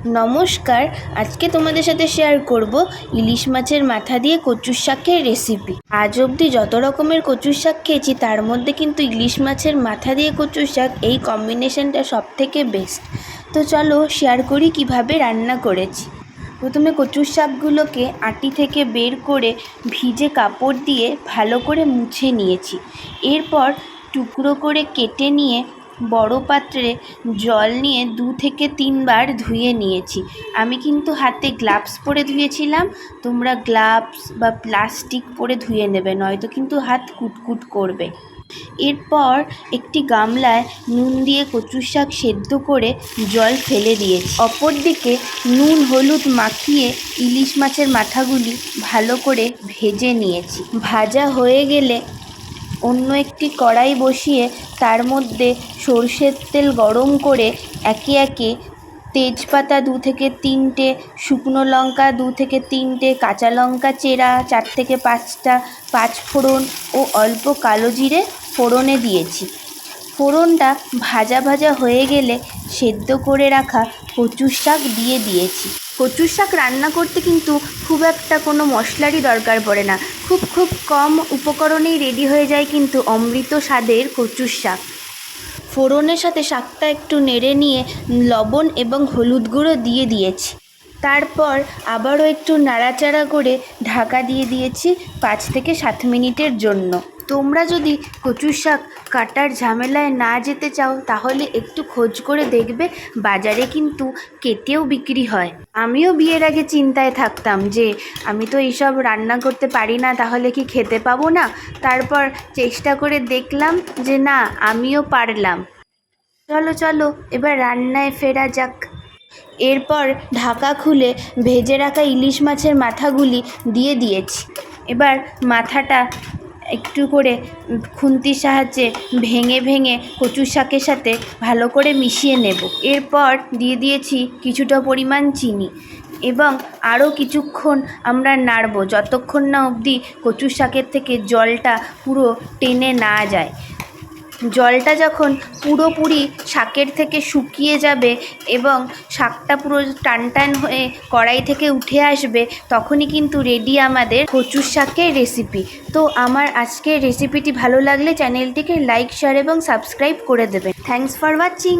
নমস্কার, আজকে তোমাদের সাথে শেয়ার করব ইলিশ মাছের মাথা দিয়ে কচুর শাকের রেসিপি। আজ অবধি যত রকমের কচুর শাক খেয়েছি তার মধ্যে কিন্তু ইলিশ মাছের মাথা দিয়ে কচুর শাক এই কম্বিনেশনটা সবথেকে বেস্ট। তো চলো শেয়ার করি কিভাবে রান্না করেছি। প্রথমে কচুর শাকগুলোকে আটি থেকে বের করে ভিজে কাপড় দিয়ে ভালো করে মুছে নিয়েছি। এরপর টুকরো করে কেটে নিয়ে বড় পাত্রে জল নিয়ে 2 থেকে 3 বার ধুয়ে নিয়েছি। আমি কিন্তু হাতে গ্লাভস পরে ধুয়েছিলাম, তোমরা গ্লাভস বা প্লাস্টিক পরে ধুয়ে নেবে, নয়তো কিন্তু হাত কুটকুট করবে। এরপর একটি গামলায় নুন দিয়ে কচুর শাক সেদ্ধ করে জল ফেলে দিয়েছি। অপরদিকে নুন হলুদ মাখিয়ে ইলিশ মাছের মাথাগুলি ভালো করে ভেজে নিয়েছি। ভাজা হয়ে গেলে অন্য একটি কড়াই বসিয়ে তার মধ্যে সরষের তেল গরম করে একে একে তেজপাতা 2 থেকে 3টে, শুকনো লঙ্কা 2 থেকে 3টে, কাঁচা লঙ্কা চেরা 4 থেকে 5টা, 5 ফোড়ন ও অল্প কালো জিরে ফোড়নে দিয়েছি। ফোড়নটা ভাজা ভাজা হয়ে গেলে সেদ্ধ করে রাখা কচুর শাক দিয়ে দিয়েছি। কচুর শাক রান্না করতে কিন্তু খুব একটা কোনো মশলারই দরকার পড়ে না, খুব কম উপকরণেই রেডি হয়ে যায় কিন্তু অমৃত স্বাদের কচুর শাক। ফোড়নের সাথে শাকটা একটু নেড়ে নিয়ে লবণ এবং হলুদ গুঁড়ো দিয়ে দিয়েছি। তারপর আবারও একটু নাড়াচাড়া করে ঢাকা দিয়ে দিয়েছি 5 থেকে 7 মিনিটের জন্য। তোমরা যদি কচুর শাক কাটার ঝামেলায় না যেতে চাও তাহলে একটু খোঁজ করে দেখবে, বাজারে কিন্তু কেটেও বিক্রি হয়। আমিও বিয়ের আগে চিন্তায় থাকতাম যে আমি তো এইসব রান্না করতে পারি না, তাহলে কি খেতে পাবো না। তারপর চেষ্টা করে দেখলাম যে না, আমিও পারলাম। চলো এবার রান্নায় ফেরা যাক। এরপর ঢাকা খুলে ভেজে রাখা ইলিশ মাছের মাথাগুলি দিয়ে দিয়েছি। এবার মাথাটা একটু করে খুন্তির সাহায্যে ভেঙে কচুর শাকের সাথে ভালো করে মিশিয়ে নেব। এরপর দিয়ে দিয়েছি কিছুটা পরিমাণ চিনি এবং আরও কিছুক্ষণ আমরা নাড়ব, যতক্ষণ না অবধি কচুর শাকের থেকে জলটা পুরো টেনে না যায়। জলটা যখন পুরোপুরি শাকের থেকে শুকিয়ে যাবে এবং শাকটা পুরো টান হয়ে কড়াই থেকে উঠে আসবে, তখনই কিন্তু রেডি আমাদের কচুর শাকের রেসিপি। তো আমার আজকের রেসিপিটি ভালো লাগলে চ্যানেলটিকে লাইক, শেয়ার এবং সাবস্ক্রাইব করে দেবেন। Thanks for watching.